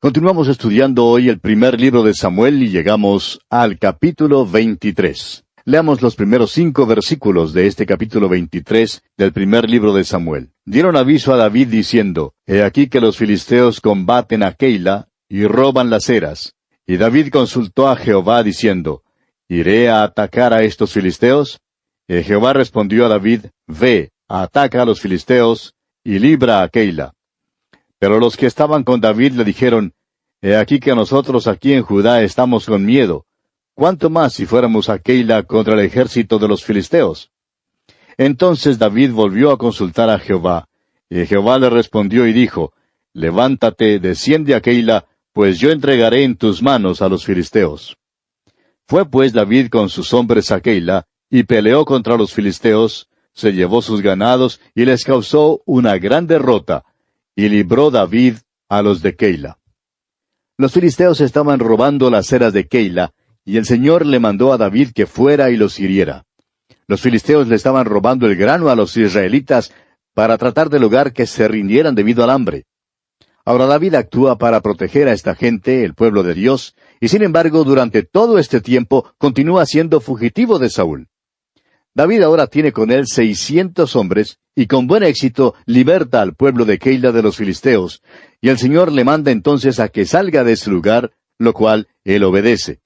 Continuamos estudiando hoy el primer libro de Samuel y llegamos al capítulo 23. Leamos los primeros 5 versículos de este capítulo 23 del primer libro de Samuel. Dieron aviso a David diciendo, He aquí que los filisteos combaten a Keila y roban las eras. Y David consultó a Jehová diciendo, ¿Iré a atacar a estos filisteos? Y Jehová respondió a David, Ve, ataca a los filisteos y libra a Keila. Pero los que estaban con David le dijeron, He aquí que nosotros aquí en Judá estamos con miedo. ¿Cuánto más si fuéramos a Keila contra el ejército de los filisteos? Entonces David volvió a consultar a Jehová, y Jehová le respondió y dijo, Levántate, desciende a Keila, pues yo entregaré en tus manos a los filisteos. Fue pues David con sus hombres a Keila, y peleó contra los filisteos, se llevó sus ganados, y les causó una gran derrota, y libró David a los de Keila. Los filisteos estaban robando las eras de Keila, y el Señor le mandó a David que fuera y los hiriera. Los filisteos le estaban robando el grano a los israelitas para tratar de lograr que se rindieran debido al hambre. Ahora David actúa para proteger a esta gente, el pueblo de Dios, y sin embargo durante todo este tiempo continúa siendo fugitivo de Saúl. David ahora tiene con él 600 hombres, y con buen éxito liberta al pueblo de Keila de los filisteos, y el Señor le manda entonces a que salga de ese lugar, lo cual él obedece.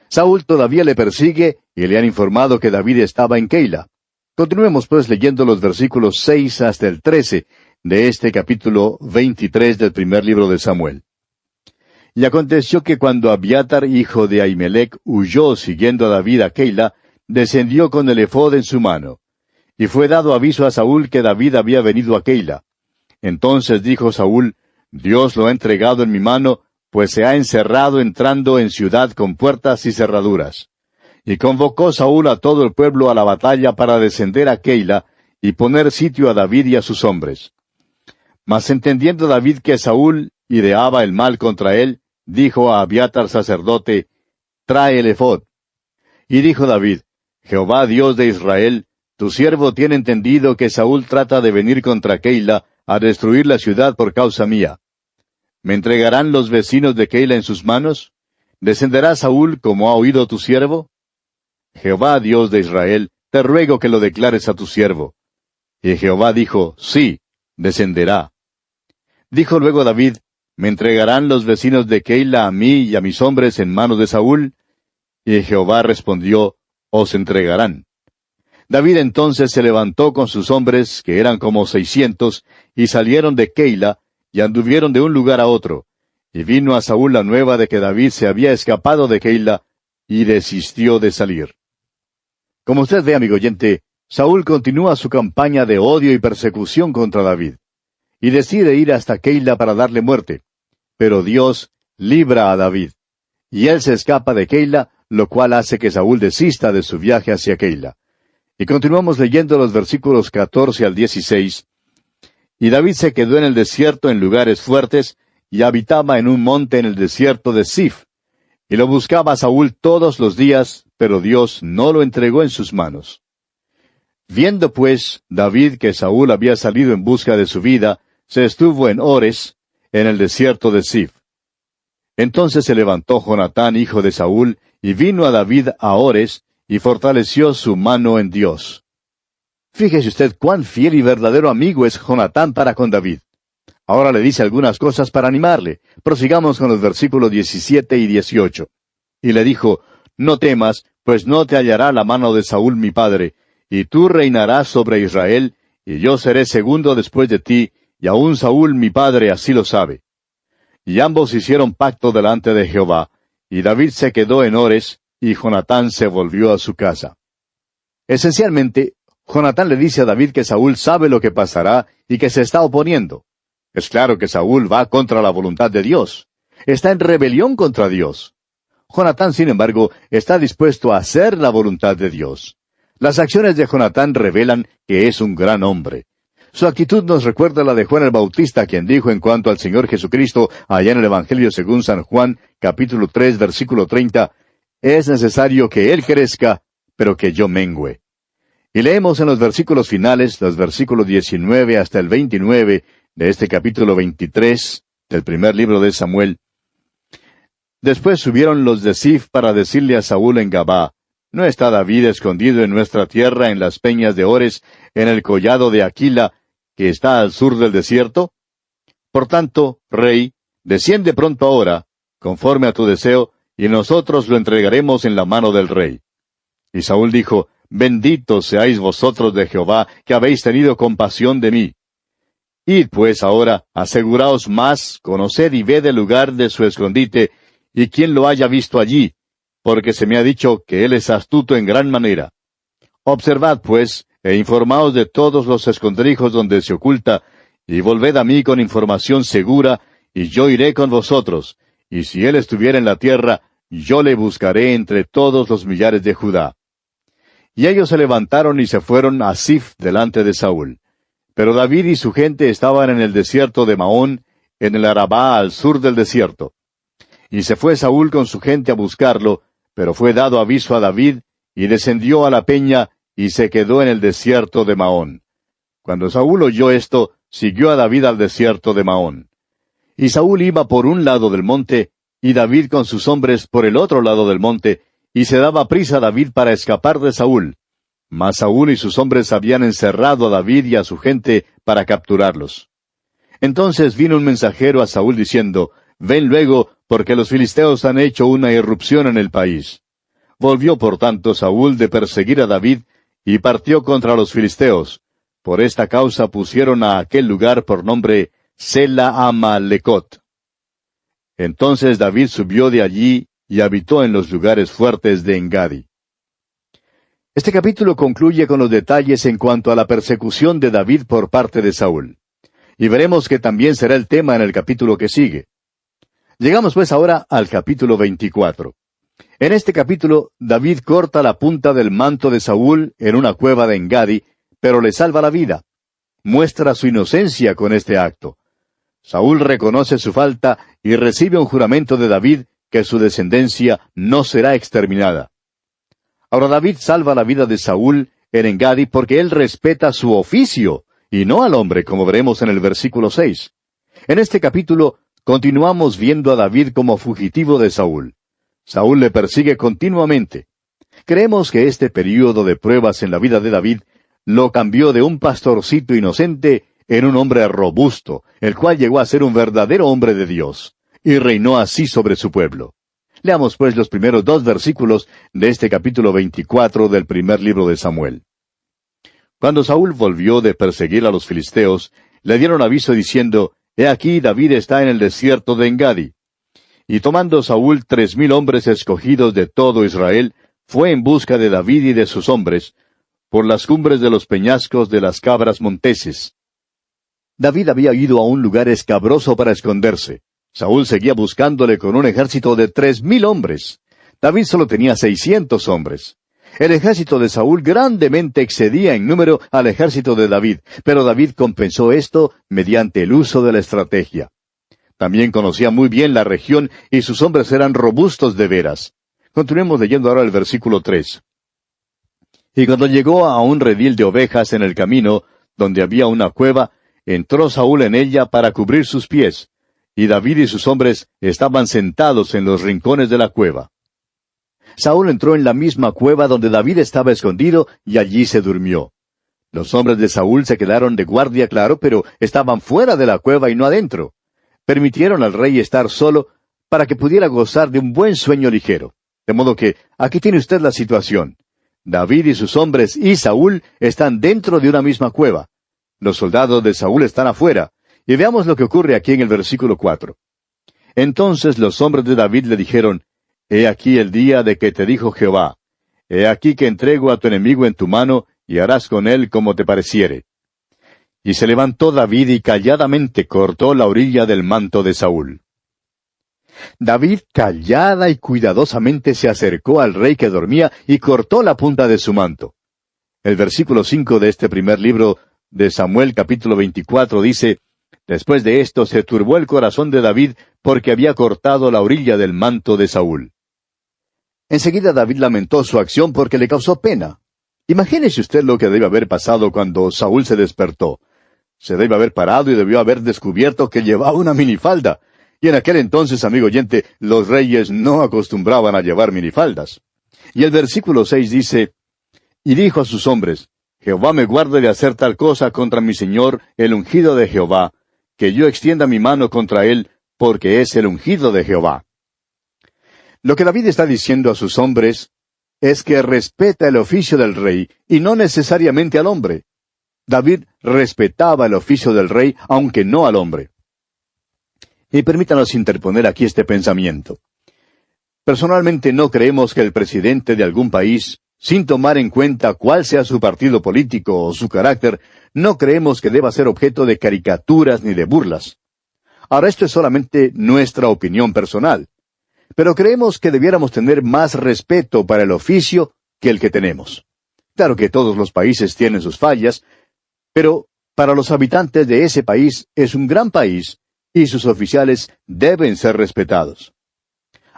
Saúl todavía le persigue, y le han informado que David estaba en Keila. Continuemos pues leyendo los versículos 6 hasta el 13 de este capítulo 23 del primer libro de Samuel. Y aconteció que cuando Abiatar, hijo de Ahimelech, huyó siguiendo a David a Keila, descendió con el ephod en su mano. Y fue dado aviso a Saúl que David había venido a Keila. Entonces dijo Saúl, Dios lo ha entregado en mi mano, pues se ha encerrado entrando en ciudad con puertas y cerraduras. Y convocó Saúl a todo el pueblo a la batalla para descender a Keila y poner sitio a David y a sus hombres. Mas entendiendo David que Saúl ideaba el mal contra él, dijo a Abiatar sacerdote, Trae el ephod. Y dijo David, Jehová Dios de Israel, tu siervo tiene entendido que Saúl trata de venir contra Keila a destruir la ciudad por causa mía. ¿Me entregarán los vecinos de Keila en sus manos? ¿Descenderá Saúl como ha oído tu siervo? Jehová Dios de Israel, te ruego que lo declares a tu siervo. Y Jehová dijo, Sí, descenderá. Dijo luego David, ¿me entregarán los vecinos de Keila a mí y a mis hombres en manos de Saúl? Y Jehová respondió, Os entregarán. David entonces se levantó con sus hombres, que eran como 600, y salieron de Keila, y anduvieron de un lugar a otro. Y vino a Saúl la nueva de que David se había escapado de Keila, y desistió de salir. Como usted ve, amigo oyente, Saúl continúa su campaña de odio y persecución contra David, y decide ir hasta Keila para darle muerte. Pero Dios libra a David, y él se escapa de Keila, lo cual hace que Saúl desista de su viaje hacia Keila. Y continuamos leyendo los versículos 14 al 16. Y David se quedó en el desierto en lugares fuertes, y habitaba en un monte en el desierto de Zif. Y lo buscaba Saúl todos los días, pero Dios no lo entregó en sus manos. Viendo pues David que Saúl había salido en busca de su vida, se estuvo en Ores, en el desierto de Zif. Entonces se levantó Jonatán, hijo de Saúl, y vino a David a Ores, y fortaleció su mano en Dios. Fíjese usted cuán fiel y verdadero amigo es Jonatán para con David. Ahora le dice algunas cosas para animarle. Prosigamos con los versículos 17 y 18. Y le dijo, No temas, pues no te hallará la mano de Saúl mi padre, y tú reinarás sobre Israel, y yo seré segundo después de ti, y aun Saúl mi padre así lo sabe. Y ambos hicieron pacto delante de Jehová, y David se quedó en Ores, y Jonatán se volvió a su casa. Esencialmente, Jonatán le dice a David que Saúl sabe lo que pasará y que se está oponiendo. Es claro que Saúl va contra la voluntad de Dios. Está en rebelión contra Dios. Jonatán, sin embargo, está dispuesto a hacer la voluntad de Dios. Las acciones de Jonatán revelan que es un gran hombre. Su actitud nos recuerda la de Juan el Bautista, quien dijo en cuanto al Señor Jesucristo, allá en el Evangelio según San Juan, capítulo 3, versículo 30, «Es necesario que Él crezca, pero que yo mengüe». Y leemos en los versículos finales, los versículos 19 hasta el 29 de este capítulo 23 del primer libro de Samuel, Después subieron los de Ziph para decirle a Saúl en Gabá, ¿no está David escondido en nuestra tierra en las peñas de Ores, en el collado de Aquila, que está al sur del desierto? Por tanto, rey, desciende pronto ahora, conforme a tu deseo, y nosotros lo entregaremos en la mano del rey. Y Saúl dijo, Benditos seáis vosotros de Jehová, que habéis tenido compasión de mí. Id pues ahora, aseguraos más, conoced y ved el lugar de su escondite, y quién lo haya visto allí, porque se me ha dicho que él es astuto en gran manera. Observad pues, e informaos de todos los escondrijos donde se oculta, y volved a mí con información segura, y yo iré con vosotros, y si él estuviera en la tierra, yo le buscaré entre todos los millares de Judá. Y ellos se levantaron y se fueron a Ziph delante de Saúl. Pero David y su gente estaban en el desierto de Maón, en el Arabá al sur del desierto. Y se fue Saúl con su gente a buscarlo, pero fue dado aviso a David, y descendió a la peña, y se quedó en el desierto de Maón. Cuando Saúl oyó esto, siguió a David al desierto de Maón. Y Saúl iba por un lado del monte, y David con sus hombres por el otro lado del monte, y se daba prisa a David para escapar de Saúl. Mas Saúl y sus hombres habían encerrado a David y a su gente para capturarlos. Entonces vino un mensajero a Saúl diciendo, Ven luego, porque los filisteos han hecho una irrupción en el país. Volvió por tanto Saúl de perseguir a David, y partió contra los filisteos. Por esta causa pusieron a aquel lugar por nombre Sela Amalecot. Entonces David subió de allí y habitó en los lugares fuertes de Engadi. Este capítulo concluye con los detalles en cuanto a la persecución de David por parte de Saúl. Y veremos que también será el tema en el capítulo que sigue. Llegamos pues ahora al capítulo 24. En este capítulo, David corta la punta del manto de Saúl en una cueva de Engadi, pero le salva la vida. Muestra su inocencia con este acto. Saúl reconoce su falta y recibe un juramento de David que su descendencia no será exterminada. Ahora David salva la vida de Saúl en Engadi porque él respeta su oficio, y no al hombre, como veremos en el versículo 6. En este capítulo, continuamos viendo a David como fugitivo de Saúl. Saúl le persigue continuamente. Creemos que este período de pruebas en la vida de David lo cambió de un pastorcito inocente en un hombre robusto, el cual llegó a ser un verdadero hombre de Dios, y reinó así sobre su pueblo. Leamos pues los primeros 2 versículos de este capítulo 24 del primer libro de Samuel. Cuando Saúl volvió de perseguir a los filisteos, le dieron aviso diciendo, He aquí David está en el desierto de Engadi. Y tomando Saúl 3,000 hombres escogidos de todo Israel, fue en busca de David y de sus hombres, por las cumbres de los peñascos de las cabras monteses. David había ido a un lugar escabroso para esconderse. Saúl seguía buscándole con un ejército de 3,000 hombres. David solo tenía 600 hombres. El ejército de Saúl grandemente excedía en número al ejército de David, pero David compensó esto mediante el uso de la estrategia. También conocía muy bien la región y sus hombres eran robustos de veras. Continuemos leyendo ahora el versículo 3. Y cuando llegó a un redil de ovejas en el camino, donde había una cueva, entró Saúl en ella para cubrir sus pies, y David y sus hombres estaban sentados en los rincones de la cueva. Saúl entró en la misma cueva donde David estaba escondido, y allí se durmió. Los hombres de Saúl se quedaron de guardia, claro, pero estaban fuera de la cueva y no adentro. Permitieron al rey estar solo para que pudiera gozar de un buen sueño ligero. De modo que aquí tiene usted la situación. David y sus hombres y Saúl están dentro de una misma cueva. Los soldados de Saúl están afuera. Y veamos lo que ocurre aquí en el versículo 4. Entonces los hombres de David le dijeron, He aquí el día de que te dijo Jehová, He aquí que entrego a tu enemigo en tu mano, y harás con él como te pareciere. Y se levantó David y calladamente cortó la orilla del manto de Saúl. David callada y cuidadosamente se acercó al rey que dormía y cortó la punta de su manto. El versículo 5 de este primer libro de Samuel capítulo 24 dice, Después de esto se turbó el corazón de David porque había cortado la orilla del manto de Saúl. Enseguida David lamentó su acción porque le causó pena. Imagínese usted lo que debe haber pasado cuando Saúl se despertó. Se debe haber parado y debió haber descubierto que llevaba una minifalda. Y en aquel entonces, amigo oyente, los reyes no acostumbraban a llevar minifaldas. Y el versículo 6 dice, y dijo a sus hombres, Jehová me guarde de hacer tal cosa contra mi señor, el ungido de Jehová, que yo extienda mi mano contra él, porque es el ungido de Jehová. Lo que David está diciendo a sus hombres es que respeta el oficio del rey, y no necesariamente al hombre. David respetaba el oficio del rey, aunque no al hombre. Y permítanos interponer aquí este pensamiento. Personalmente no creemos que el presidente de algún país, sin tomar en cuenta cuál sea su partido político o su carácter, no creemos que deba ser objeto de caricaturas ni de burlas. Ahora, esto es solamente nuestra opinión personal. Pero creemos que debiéramos tener más respeto para el oficio que el que tenemos. Claro que todos los países tienen sus fallas, pero para los habitantes de ese país es un gran país y sus oficiales deben ser respetados.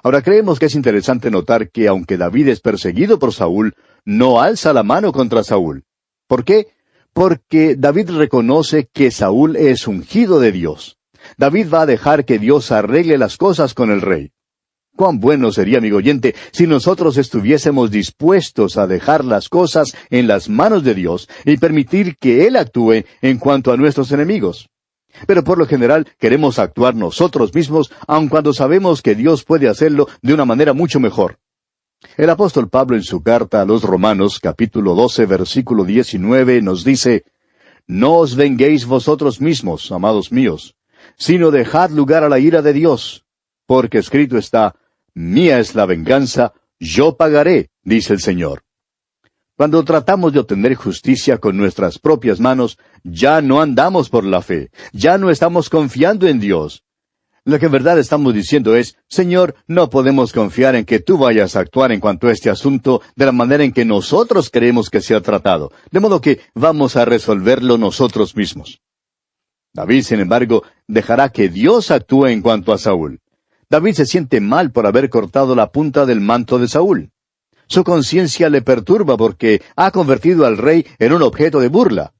Ahora creemos que es interesante notar que aunque David es perseguido por Saúl, no alza la mano contra Saúl. ¿Por qué? Porque David reconoce que Saúl es ungido de Dios. David va a dejar que Dios arregle las cosas con el rey. Cuán bueno sería, amigo oyente, si nosotros estuviésemos dispuestos a dejar las cosas en las manos de Dios y permitir que Él actúe en cuanto a nuestros enemigos. Pero por lo general queremos actuar nosotros mismos, aun cuando sabemos que Dios puede hacerlo de una manera mucho mejor. El apóstol Pablo en su carta a los Romanos, capítulo 12, versículo 19, nos dice, No os venguéis vosotros mismos, amados míos, sino dejad lugar a la ira de Dios, porque escrito está, Mía es la venganza, yo pagaré, dice el Señor. Cuando tratamos de obtener justicia con nuestras propias manos, ya no andamos por la fe, ya no estamos confiando en Dios. Lo que en verdad estamos diciendo es, Señor, no podemos confiar en que tú vayas a actuar en cuanto a este asunto de la manera en que nosotros creemos que sea tratado, de modo que vamos a resolverlo nosotros mismos. David, sin embargo, dejará que Dios actúe en cuanto a Saúl. David se siente mal por haber cortado la punta del manto de Saúl. Su conciencia le perturba porque ha convertido al rey en un objeto de burla.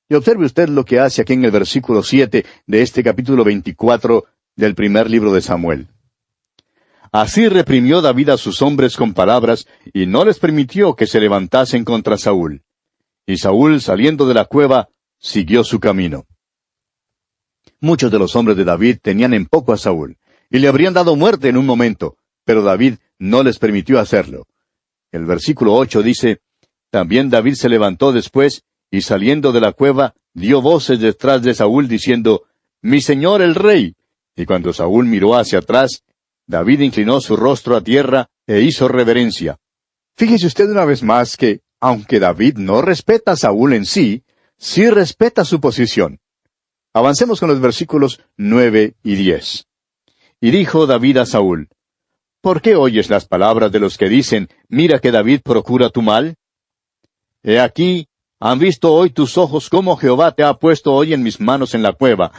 Y observe usted lo que hace aquí en el versículo 7 de este capítulo 24 del primer libro de Samuel. Así reprimió David a sus hombres con palabras, y no les permitió que se levantasen contra Saúl. Y Saúl, saliendo de la cueva, siguió su camino. Muchos de los hombres de David tenían en poco a Saúl, y le habrían dado muerte en un momento, pero David no les permitió hacerlo. El versículo 8 dice, También David se levantó después, y saliendo de la cueva, dio voces detrás de Saúl, diciendo, Mi señor el rey. Y cuando Saúl miró hacia atrás, David inclinó su rostro a tierra e hizo reverencia. Fíjese usted una vez más que, aunque David no respeta a Saúl en sí, sí respeta su posición. Avancemos con los versículos 9 y 10. Y dijo David a Saúl, ¿Por qué oyes las palabras de los que dicen, mira que David procura tu mal? He aquí, han visto hoy tus ojos cómo Jehová te ha puesto hoy en mis manos en la cueva,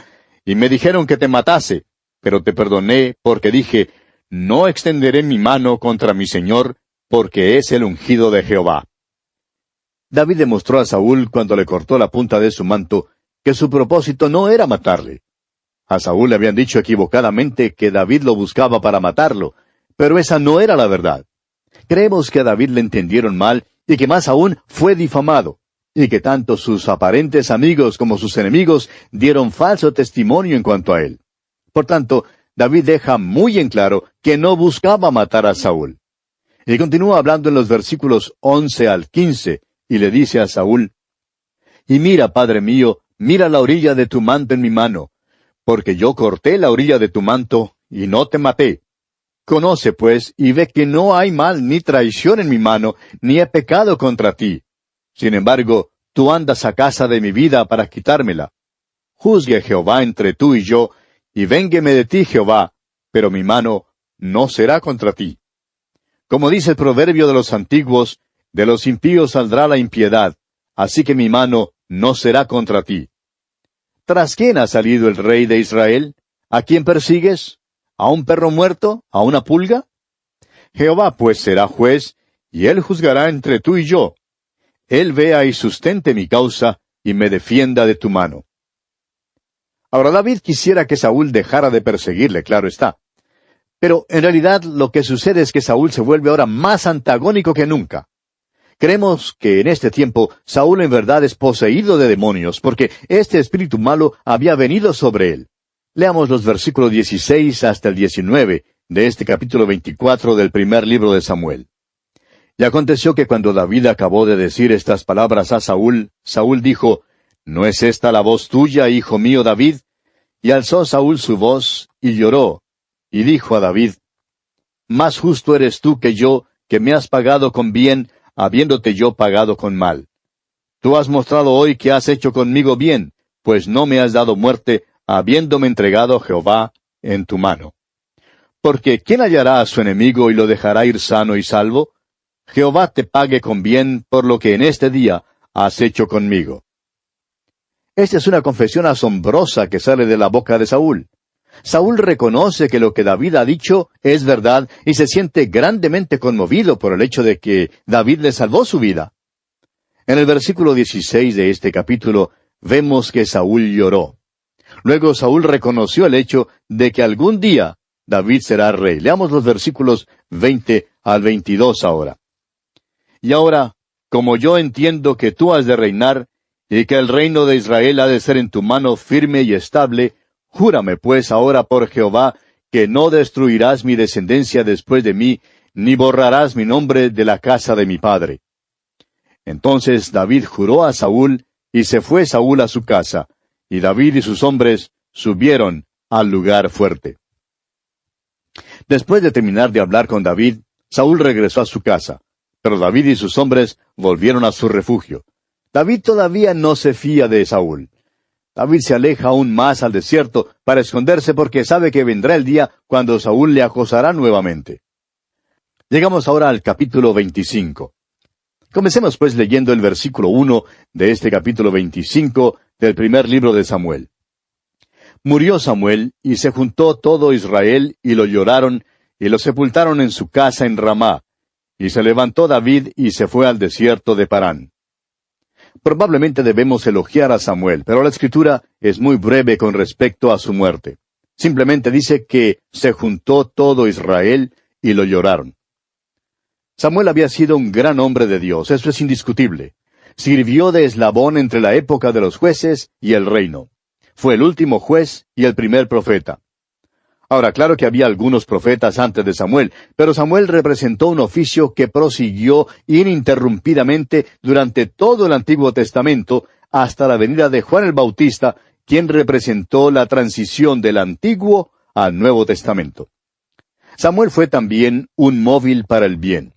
y me dijeron que te matase, pero te perdoné porque dije, no extenderé mi mano contra mi señor, porque es el ungido de Jehová. David demostró a Saúl cuando le cortó la punta de su manto, que su propósito no era matarle. A Saúl le habían dicho equivocadamente que David lo buscaba para matarlo, pero esa no era la verdad. Creemos que a David le entendieron mal y que más aún fue difamado, y que tanto sus aparentes amigos como sus enemigos dieron falso testimonio en cuanto a él. Por tanto, David deja muy en claro que no buscaba matar a Saúl. Y continúa hablando en los versículos 11 al 15, y le dice a Saúl, Y mira, padre mío, mira la orilla de tu manto en mi mano, porque yo corté la orilla de tu manto, y no te maté. Conoce, pues, y ve que no hay mal ni traición en mi mano, ni he pecado contra ti. Sin embargo, tú andas a casa de mi vida para quitármela. Juzgue Jehová entre tú y yo, y véngueme de ti, Jehová, pero mi mano no será contra ti. Como dice el proverbio de los antiguos, de los impíos saldrá la impiedad, así que mi mano no será contra ti. ¿Tras quién ha salido el rey de Israel? ¿A quién persigues? ¿A un perro muerto? ¿A una pulga? Jehová pues será juez, y él juzgará entre tú y yo. Él vea y sustente mi causa, y me defienda de tu mano. Ahora David quisiera que Saúl dejara de perseguirle, claro está. Pero en realidad lo que sucede es que Saúl se vuelve ahora más antagónico que nunca. Creemos que en este tiempo Saúl en verdad es poseído de demonios, porque este espíritu malo había venido sobre él. Leamos los versículos 16 hasta el 19 de este capítulo 24 del primer libro de Samuel. Y aconteció que cuando David acabó de decir estas palabras a Saúl, Saúl dijo, ¿No es esta la voz tuya, hijo mío David? Y alzó Saúl su voz, y lloró, y dijo a David, Más justo eres tú que yo, que me has pagado con bien, habiéndote yo pagado con mal. Tú has mostrado hoy que has hecho conmigo bien, pues no me has dado muerte, habiéndome entregado Jehová en tu mano. Porque ¿quién hallará a su enemigo y lo dejará ir sano y salvo? Jehová te pague con bien por lo que en este día has hecho conmigo. Esta es una confesión asombrosa que sale de la boca de Saúl. Saúl reconoce que lo que David ha dicho es verdad y se siente grandemente conmovido por el hecho de que David le salvó su vida. En el versículo 16 de este capítulo vemos que Saúl lloró. Luego Saúl reconoció el hecho de que algún día David será rey. Leamos los versículos 20 al 22 ahora. Y ahora, como yo entiendo que tú has de reinar, y que el reino de Israel ha de ser en tu mano firme y estable, júrame pues ahora por Jehová, que no destruirás mi descendencia después de mí, ni borrarás mi nombre de la casa de mi padre. Entonces David juró a Saúl, y se fue Saúl a su casa, y David y sus hombres subieron al lugar fuerte. Después de terminar de hablar con David, Saúl regresó a su casa, pero David y sus hombres volvieron a su refugio. David todavía no se fía de Saúl. David se aleja aún más al desierto para esconderse porque sabe que vendrá el día cuando Saúl le acosará nuevamente. Llegamos ahora al capítulo 25. Comencemos pues leyendo el versículo 1 de este capítulo 25 del primer libro de Samuel. Murió Samuel, y se juntó todo Israel, y lo lloraron, y lo sepultaron en su casa en Ramá. Y se levantó David, y se fue al desierto de Parán. Probablemente debemos elogiar a Samuel, pero la Escritura es muy breve con respecto a su muerte. Simplemente dice que se juntó todo Israel, y lo lloraron. Samuel había sido un gran hombre de Dios, eso es indiscutible. Sirvió de eslabón entre la época de los jueces y el reino. Fue el último juez y el primer profeta. Ahora, claro que había algunos profetas antes de Samuel, pero Samuel representó un oficio que prosiguió ininterrumpidamente durante todo el Antiguo Testamento hasta la venida de Juan el Bautista, quien representó la transición del Antiguo al Nuevo Testamento. Samuel fue también un móvil para el bien,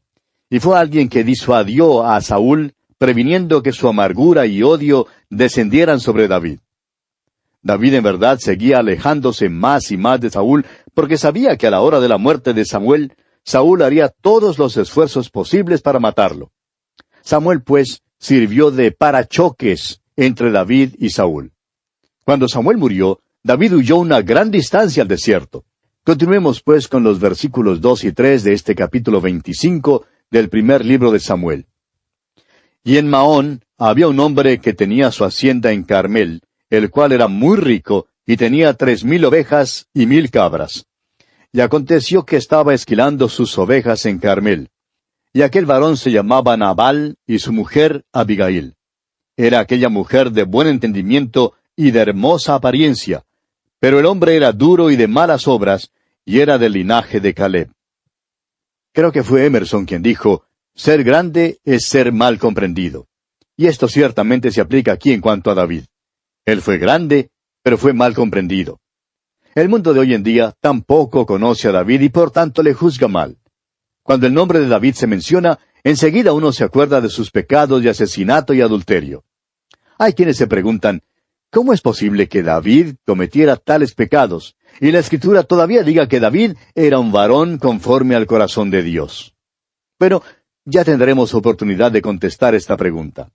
y fue alguien que disuadió a Saúl, previniendo que su amargura y odio descendieran sobre David. David en verdad seguía alejándose más y más de Saúl, porque sabía que a la hora de la muerte de Samuel, Saúl haría todos los esfuerzos posibles para matarlo. Samuel, pues, sirvió de parachoques entre David y Saúl. Cuando Samuel murió, David huyó una gran distancia al desierto. Continuemos, pues, con los versículos 2 y 3 de este capítulo 25 del primer libro de Samuel. Y en Maón había un hombre que tenía su hacienda en Carmel, el cual era muy rico, y tenía 3,000 ovejas y 1,000 cabras. Y aconteció que estaba esquilando sus ovejas en Carmel. Y aquel varón se llamaba Nabal, y su mujer Abigail. Era aquella mujer de buen entendimiento y de hermosa apariencia, pero el hombre era duro y de malas obras, y era del linaje de Caleb. Creo que fue Emerson quien dijo, ser grande es ser mal comprendido. Y esto ciertamente se aplica aquí en cuanto a David. Él fue grande, pero fue mal comprendido. El mundo de hoy en día tampoco conoce a David y por tanto le juzga mal. Cuando el nombre de David se menciona, enseguida uno se acuerda de sus pecados de asesinato y adulterio. Hay quienes se preguntan, ¿cómo es posible que David cometiera tales pecados? Y la Escritura todavía diga que David era un varón conforme al corazón de Dios. Pero ya tendremos oportunidad de contestar esta pregunta.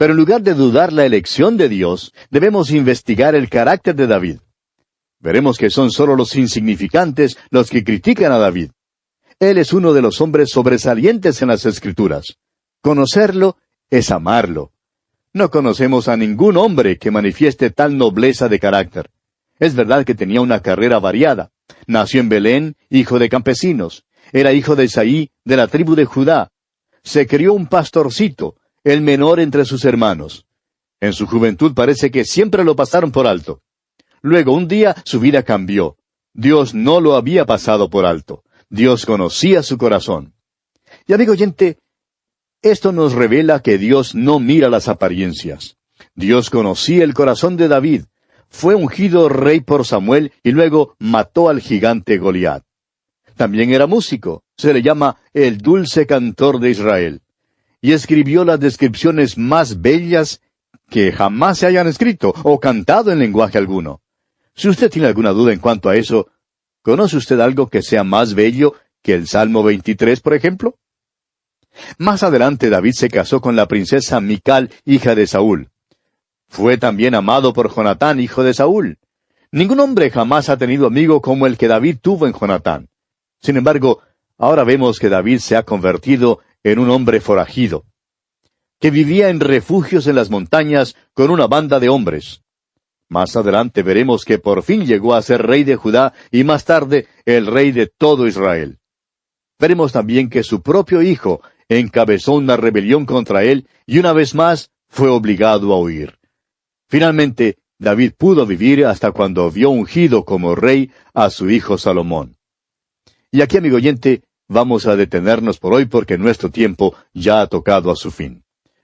Pero en lugar de dudar la elección de Dios, debemos investigar el carácter de David. Veremos que son solo los insignificantes los que critican a David. Él es uno de los hombres sobresalientes en las Escrituras. Conocerlo es amarlo. No conocemos a ningún hombre que manifieste tal nobleza de carácter. Es verdad que tenía una carrera variada. Nació en Belén, hijo de campesinos. Era hijo de Isaí, de la tribu de Judá. Se crió un pastorcito, el menor entre sus hermanos. En su juventud parece que siempre lo pasaron por alto. Luego, un día, su vida cambió. Dios no lo había pasado por alto. Dios conocía su corazón. Y amigo oyente, esto nos revela que Dios no mira las apariencias. Dios conocía el corazón de David. Fue ungido rey por Samuel y luego mató al gigante Goliat. También era músico. Se le llama el dulce cantor de Israel. Y escribió las descripciones más bellas que jamás se hayan escrito o cantado en lenguaje alguno. Si usted tiene alguna duda en cuanto a eso, ¿conoce usted algo que sea más bello que el Salmo 23, por ejemplo? Más adelante David se casó con la princesa Mical, hija de Saúl. Fue también amado por Jonatán, hijo de Saúl. Ningún hombre jamás ha tenido amigo como el que David tuvo en Jonatán. Sin embargo, ahora vemos que David se ha convertido en un hombre forajido, que vivía en refugios en las montañas con una banda de hombres. Más adelante veremos que por fin llegó a ser rey de Judá y más tarde el rey de todo Israel. Veremos también que su propio hijo encabezó una rebelión contra él y una vez más fue obligado a huir. Finalmente, David pudo vivir hasta cuando vio ungido como rey a su hijo Salomón. Y aquí, amigo oyente, vamos a detenernos por hoy porque nuestro tiempo ya ha tocado a su fin.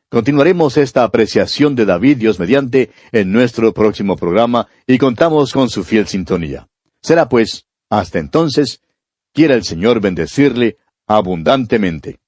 Continuaremos esta apreciación de David, Dios mediante, en nuestro próximo programa y contamos con su fiel sintonía. Será pues, hasta entonces, quiera el Señor bendecirle abundantemente.